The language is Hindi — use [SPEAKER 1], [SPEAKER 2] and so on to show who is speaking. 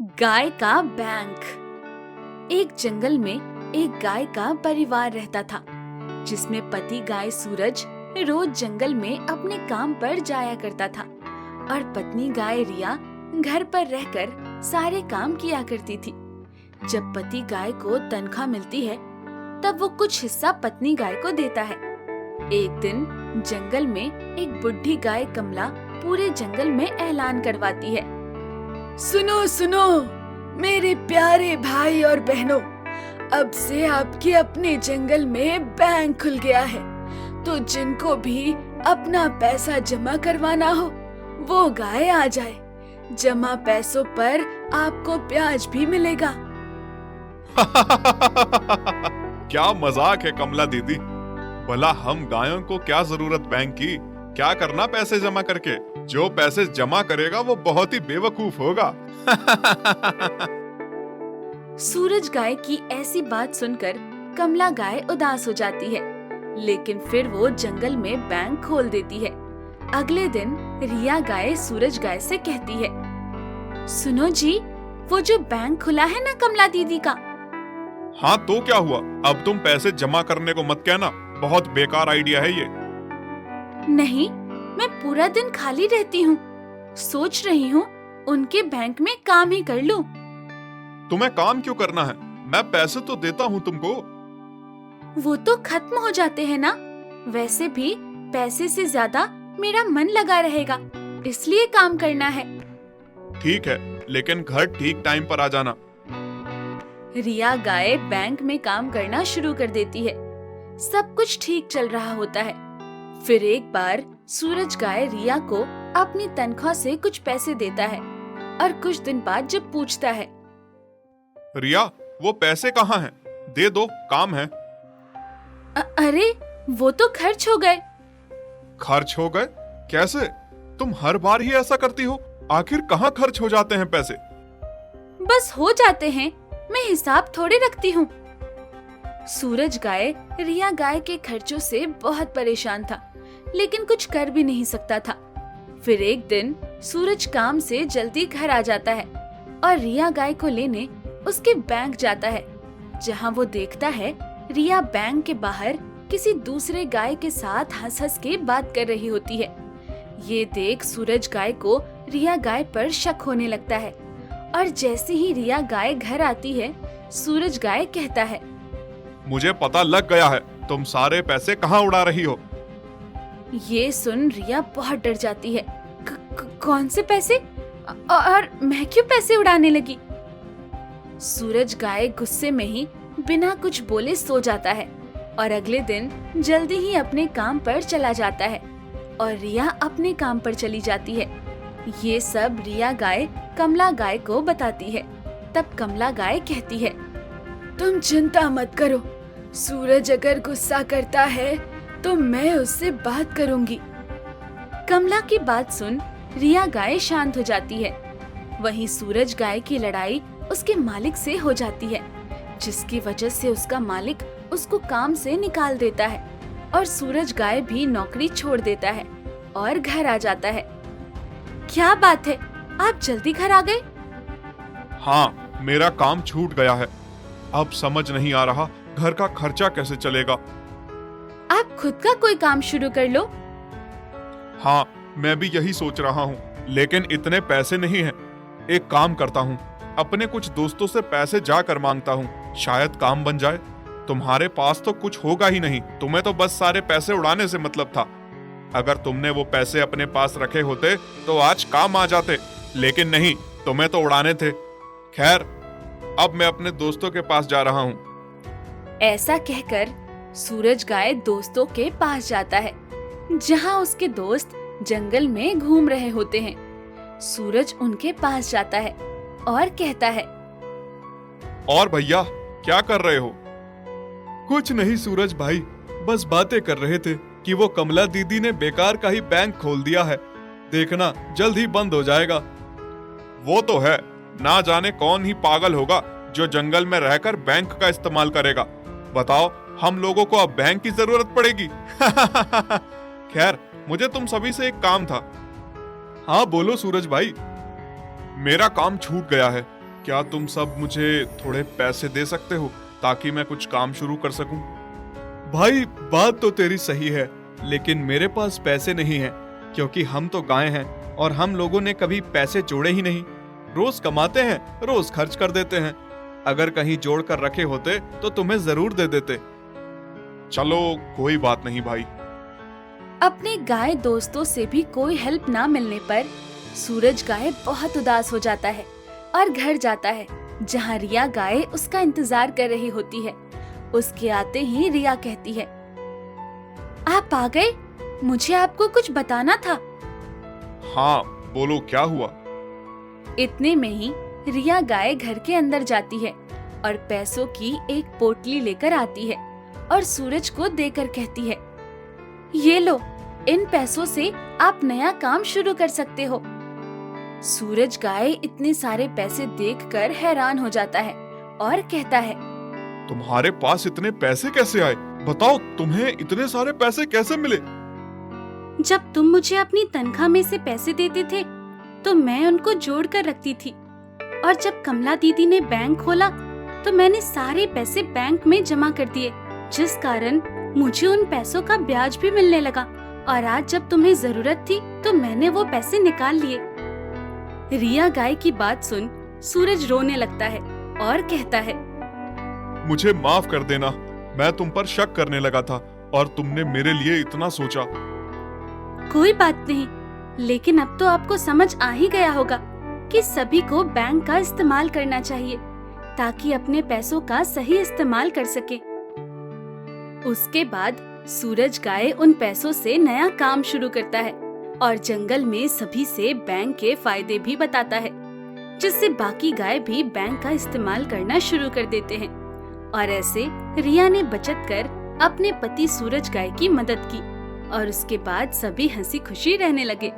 [SPEAKER 1] गाय का बैंक। एक जंगल में एक गाय का परिवार रहता था, जिसमें पति गाय सूरज रोज जंगल में अपने काम पर जाया करता था और पत्नी गाय रिया घर पर रहकर सारे काम किया करती थी। जब पति गाय को तनख्वाह मिलती है, तब वो कुछ हिस्सा पत्नी गाय को देता है। एक दिन जंगल में एक बुढ़ी गाय कमला पूरे जंगल में ऐलान करवाती है,
[SPEAKER 2] सुनो सुनो मेरे प्यारे भाई और बहनों, अब से आपके अपने जंगल में बैंक खुल गया है, तो जिनको भी अपना पैसा जमा करवाना हो वो गाय आ जाए। जमा पैसों पर आपको ब्याज भी मिलेगा।
[SPEAKER 3] क्या मजाक है कमला दीदी। भला हम गायों को क्या जरूरत बैंक की, क्या करना पैसे जमा करके। जो पैसे जमा करेगा वो बहुत ही बेवकूफ होगा।
[SPEAKER 1] सूरज गाय की ऐसी बात सुनकर कमला गाय उदास हो जाती है, लेकिन फिर वो जंगल में बैंक खोल देती है। अगले दिन रिया गाय सूरज गाय से कहती है, सुनो जी, वो जो बैंक खुला है ना कमला दीदी का।
[SPEAKER 3] हाँ तो क्या हुआ, अब तुम पैसे जमा करने को मत कहना, बहुत बेकार आइडिया है ये।
[SPEAKER 1] नहीं, मैं पूरा दिन खाली रहती हूँ, सोच रही हूँ उनके बैंक में काम ही कर लूँ।
[SPEAKER 3] तुम्हें काम क्यों करना है, मैं पैसे तो देता हूँ तुमको।
[SPEAKER 1] वो तो खत्म हो जाते हैं ना, वैसे भी पैसे से ज्यादा मेरा मन लगा रहेगा, इसलिए काम करना है।
[SPEAKER 3] ठीक है, लेकिन घर ठीक टाइम पर आ जाना।
[SPEAKER 1] रिया गाय बैंक में काम करना शुरू कर देती है। सब कुछ ठीक चल रहा होता है। फिर एक बार सूरज गाय रिया को अपनी तनख्वाह से कुछ पैसे देता है और कुछ दिन बाद जब पूछता है,
[SPEAKER 3] रिया वो पैसे कहाँ हैं? दे दो, काम है।
[SPEAKER 1] अरे वो तो खर्च हो गए।
[SPEAKER 3] खर्च हो गए? कैसे? तुम हर बार ही ऐसा करती हो, आखिर कहाँ खर्च हो जाते हैं पैसे?
[SPEAKER 1] बस हो जाते हैं, मैं हिसाब थोड़े रखती हूँ। सूरज गाय रिया गाय के खर्चों से बहुत परेशान था, लेकिन कुछ कर भी नहीं सकता था। फिर एक दिन सूरज काम से जल्दी घर आ जाता है और रिया गाय को लेने उसके बैंक जाता है, जहाँ वो देखता है रिया बैंक के बाहर किसी दूसरे गाय के साथ हंस हंस के बात कर रही होती है। ये देख सूरज गाय को रिया गाय पर शक होने लगता है और जैसे ही रिया गाय घर आती है, सूरज गाय कहता है,
[SPEAKER 3] मुझे पता लग गया है, तुम सारे पैसे कहाँ उड़ा रही हो।
[SPEAKER 1] ये सुन रिया बहुत डर जाती है। कौन से पैसे? और मैं क्यों पैसे उड़ाने लगी? सूरज गाय गुस्से में ही बिना कुछ बोले सो जाता है और अगले दिन जल्दी ही अपने काम पर चला जाता है और रिया अपने काम पर चली जाती है। ये सब रिया गाय कमला गाय को बताती है। तब कमला गाय कहती है,
[SPEAKER 2] तुम चिंता मत करो, सूरज अगर गुस्सा करता है तो मैं उससे बात करूंगी।
[SPEAKER 1] कमला की बात सुन रिया गाय शांत हो जाती है। वहीं सूरज गाय की लड़ाई उसके मालिक से हो जाती है, जिसकी वजह से उसका मालिक उसको काम से निकाल देता है और सूरज गाय भी नौकरी छोड़ देता है और घर आ जाता है। क्या बात है, आप जल्दी घर आ गए?
[SPEAKER 3] हाँ, मेरा काम छूट गया है। अब समझ नहीं आ रहा घर का खर्चा कैसे चलेगा।
[SPEAKER 1] आप खुद का कोई काम शुरू कर लो।
[SPEAKER 3] हाँ, मैं भी यही सोच रहा हूँ, लेकिन इतने पैसे नहीं हैं। एक काम करता हूँ, अपने कुछ दोस्तों से पैसे जाकर मांगता हूँ, शायद काम बन जाए। तुम्हारे पास तो कुछ होगा ही नहीं, तुम्हें तो बस सारे पैसे उड़ाने से मतलब था। अगर तुमने वो पैसे अपने पास रखे होते तो आज काम आ जाते, लेकिन नहीं, तुम्हें तो उड़ाने थे। खैर, अब मैं अपने दोस्तों के पास जा रहा हूँ।
[SPEAKER 1] ऐसा कहकर सूरज गाय दोस्तों के पास जाता है, जहाँ उसके दोस्त जंगल में घूम रहे होते हैं। सूरज उनके पास जाता है और कहता है,
[SPEAKER 3] और भैया क्या कर रहे हो? कुछ नहीं सूरज भाई, बस बातें कर रहे थे कि वो कमला दीदी ने बेकार का ही बैंक खोल दिया है, देखना जल्द ही बंद हो जाएगा। वो तो है, ना जाने कौन ही पागल होगा जो जंगल में रहकर बैंक का इस्तेमाल करेगा। बताओ, हम लोगों को अब बैंक की जरूरत पड़ेगी। खैर, मुझे तुम सभी से एक काम था। हाँ बोलो सूरज भाई। मेरा काम छूट गया है, क्या तुम सब मुझे थोड़े पैसे दे सकते हो ताकि मैं कुछ काम शुरू कर सकूं? भाई बात तो तेरी सही है, लेकिन मेरे पास पैसे नहीं हैं, क्योंकि हम तो गाय हैं और हम लोगों ने कभी पैसे जोड़े ही नहीं। रोज कमाते हैं, रोज खर्च कर देते हैं। अगर कहीं जोड़ कर रखे होते तो तुम्हें जरूर दे देते। चलो कोई बात नहीं भाई।
[SPEAKER 1] अपने गाय दोस्तों से भी कोई हेल्प ना मिलने पर सूरज गाय बहुत उदास हो जाता है और घर जाता है, जहाँ रिया गाय उसका इंतजार कर रही होती है। उसके आते ही रिया कहती है, आप आ गए? मुझे आपको कुछ बताना था।
[SPEAKER 3] हाँ बोलो, क्या हुआ?
[SPEAKER 1] इतने में ही रिया गाय घर के अंदर जाती है और पैसों की एक पोटली लेकर आती है और सूरज को देकर कहती है, ये लो, इन पैसों से आप नया काम शुरू कर सकते हो। सूरज गाय इतने सारे पैसे देखकर हैरान हो जाता है और कहता है,
[SPEAKER 3] तुम्हारे पास इतने पैसे कैसे आए? बताओ, तुम्हें इतने सारे पैसे कैसे मिले?
[SPEAKER 1] जब तुम मुझे अपनी तनख्वाह में से पैसे देते थे तो मैं उनको जोड़ कर रखती थी, और जब कमला दीदी ने बैंक खोला तो मैंने सारे पैसे बैंक में जमा कर दिए, जिस कारण मुझे उन पैसों का ब्याज भी मिलने लगा। और आज जब तुम्हें जरूरत थी तो मैंने वो पैसे निकाल लिए। रिया गाय की बात सुन सूरज रोने लगता है और कहता है,
[SPEAKER 3] मुझे माफ कर देना, मैं तुम पर शक करने लगा था और तुमने मेरे लिए इतना सोचा।
[SPEAKER 1] कोई बात नहीं, लेकिन अब तो आपको समझ आ ही गया होगा कि सभी को बैंक का इस्तेमाल करना चाहिए ताकि अपने पैसों का सही इस्तेमाल कर सके। उसके बाद सूरज गाय उन पैसों से नया काम शुरू करता है और जंगल में सभी से बैंक के फायदे भी बताता है, जिससे बाकी गाय भी बैंक का इस्तेमाल करना शुरू कर देते हैं। और ऐसे रिया ने बचत कर अपने पति सूरज गाय की मदद की और उसके बाद सभी हंसी खुशी रहने लगे।